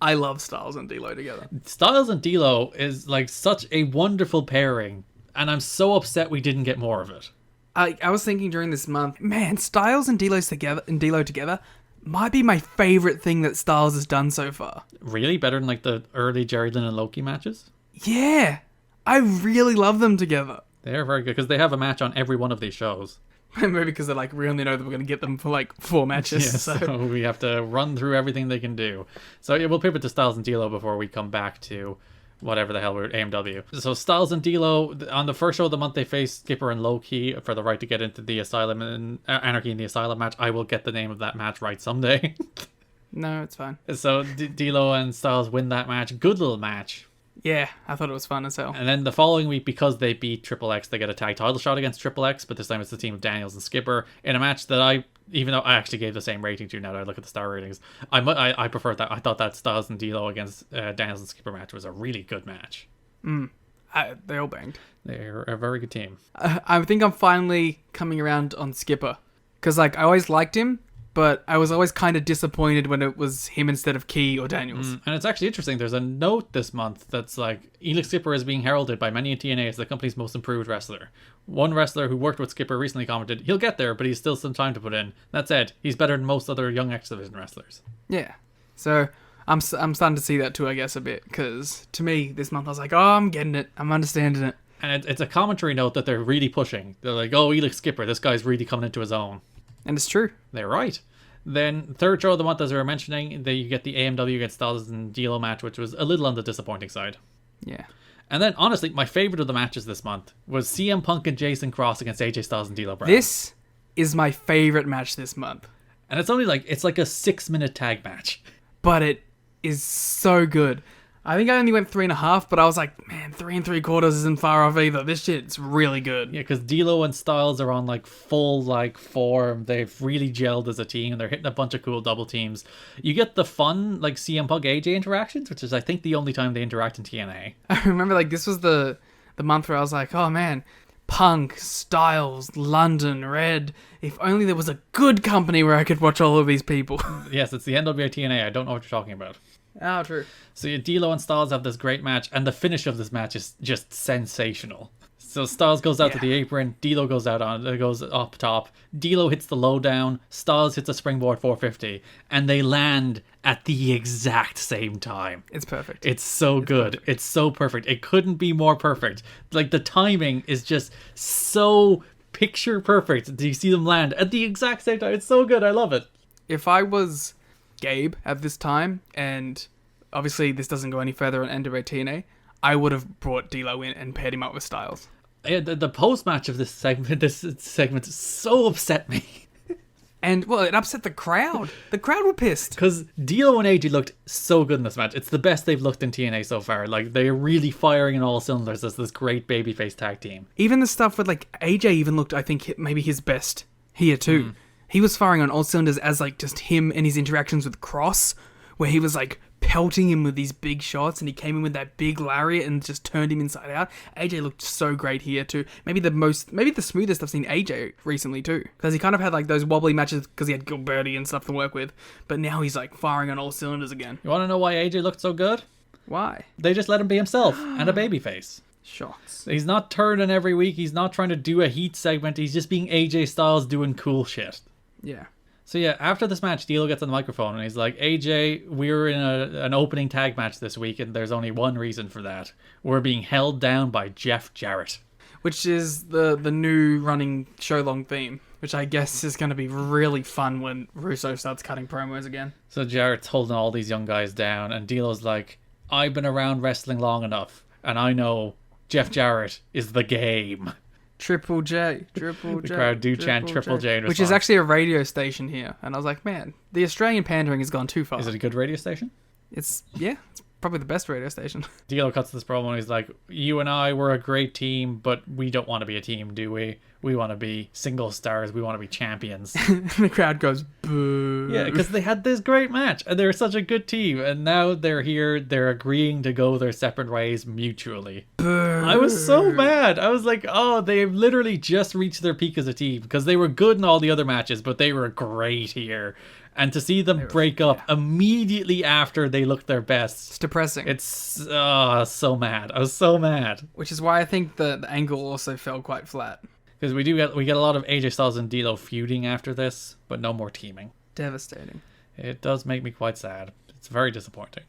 I love Styles and D'Lo together. Styles and D'Lo is like such a wonderful pairing, and I'm so upset we didn't get more of it. I was thinking during this month, man, Styles and D'Lo together might be my favorite thing that Styles has done so far. Really? Better than like the early Jerry Lynn and Loki matches? Yeah, I really love them together. They're very good because they have a match on every one of these shows. Maybe because they're like, we only know that we're going to get them for like 4 matches. Yeah, so we have to run through everything they can do. So yeah, we'll pivot to Styles and D'Lo before we come back to whatever the hell we're AMW. So Styles and D'Lo, on the first show of the month, they face Skipper and Low-Key for the right to get into the Asylum and Anarchy in the Asylum match. I will get the name of that match right someday. No, it's fine. So D'Lo and Styles win that match. Good little match. Yeah, I thought it was fun as hell. And then the following week, because they beat Triple X, they get a tag title shot against Triple X, but this time it's the team of Daniels and Skipper in a match that even though I actually gave the same rating to now that I look at the star ratings, I prefer that. I thought that Styles and D'Lo against Daniels and Skipper match was a really good match. They all banged. They're a very good team. I think I'm finally coming around on Skipper. Because, like, I always liked him, but I was always kind of disappointed when it was him instead of Key or Daniels. And it's actually interesting. There's a note this month that's like, Elix Skipper is being heralded by many in TNA as the company's most improved wrestler. One wrestler who worked with Skipper recently commented, he'll get there, but he's still some time to put in. That said, he's better than most other young X Division wrestlers. Yeah. So, I'm starting to see that too, I guess, a bit. Because, to me, this month I was like, oh, I'm getting it. I'm understanding it. And it's a commentary note that they're really pushing. They're like, oh, Elix Skipper, this guy's really coming into his own. And it's true. They're right. Then third show of the month, as we were mentioning, you get the AMW against Styles and D'Lo match, which was a little on the disappointing side. Yeah. And then, honestly, my favorite of the matches this month was CM Punk and Jason Cross against AJ Styles and D'Lo Brown. This is my favorite match this month. And it's only like, it's like a 6-minute tag match. But it is so good. I think I only went 3.5, but I was like, man, 3 3/4 isn't far off either. This shit's really good. Yeah, because D'Lo and Styles are on like full like form. They've really gelled as a team. They're hitting a bunch of cool double teams. You get the fun like CM Punk AJ interactions, which is I think the only time they interact in TNA. I remember like this was the month where I was like, oh man, Punk, Styles, London, Red. If only there was a good company where I could watch all of these people. Yes, it's the NWA-TNA. I don't know what you're talking about. Oh, true. So yeah, D'Lo and Styles have this great match, and the finish of this match is just sensational. So Styles goes out to the apron, D'Lo goes up top, D'Lo hits the low down, Styles hits a springboard 450, and they land at the exact same time. It's perfect. It's so good. Perfect. It's so perfect. It couldn't be more perfect. Like the timing is just so picture perfect. Do you see them land at the exact same time? It's so good. I love it. If I was Gabe at this time, and obviously this doesn't go any further on NWA-TNA, I would have brought D'Lo in and paired him up with Styles. Yeah, the post match of this segment so upset me. And well, it upset the crowd. The crowd were pissed because D'Lo and AJ looked so good in this match. It's the best they've looked in TNA so far. Like they're really firing in all cylinders as this great babyface tag team. Even the stuff with like AJ even looked, I think, maybe his best here too. He was firing on all cylinders as like just him and his interactions with Cross, where he was like pelting him with these big shots and he came in with that big lariat and just turned him inside out. AJ looked so great here too. Maybe the smoothest I've seen AJ recently too. Because he kind of had like those wobbly matches because he had Gilberti and stuff to work with. But now he's like firing on all cylinders again. You want to know why AJ looked so good? Why? They just let him be himself and a babyface. Shots. He's not turning every week. He's not trying to do a heat segment. He's just being AJ Styles doing cool shit. Yeah. So yeah, after this match, D'Lo gets on the microphone and he's like, AJ, we're in an opening tag match this week and there's only one reason for that. We're being held down by Jeff Jarrett. Which is the new running show-long theme, which I guess is going to be really fun when Russo starts cutting promos again. So Jarrett's holding all these young guys down and D'Lo's like, I've been around wrestling long enough and I know Jeff Jarrett is the game. Triple J. The crowd do chant Triple J in response. Which is actually a radio station here. And I was like, man, the Australian pandering has gone too far. Is it a good radio station? It's probably the best radio station. D'Lo cuts this promo and he's like, you and I were a great team, but we don't want to be a team, do we? We want to be single stars. We want to be champions. The crowd goes, boo. Yeah, because they had this great match and they're such a good team. And now they're here. They're agreeing to go their separate ways mutually. Boo. I was so mad. I was like, oh, they've literally just reached their peak as a team because they were good in all the other matches, but they were great here. And to see them break up immediately after they look their best. It's depressing. It's so mad. I was so mad. Which is why I think the angle also fell quite flat. Because we get a lot of AJ Styles and D'Lo feuding after this, but no more teaming. Devastating. It does make me quite sad. It's very disappointing.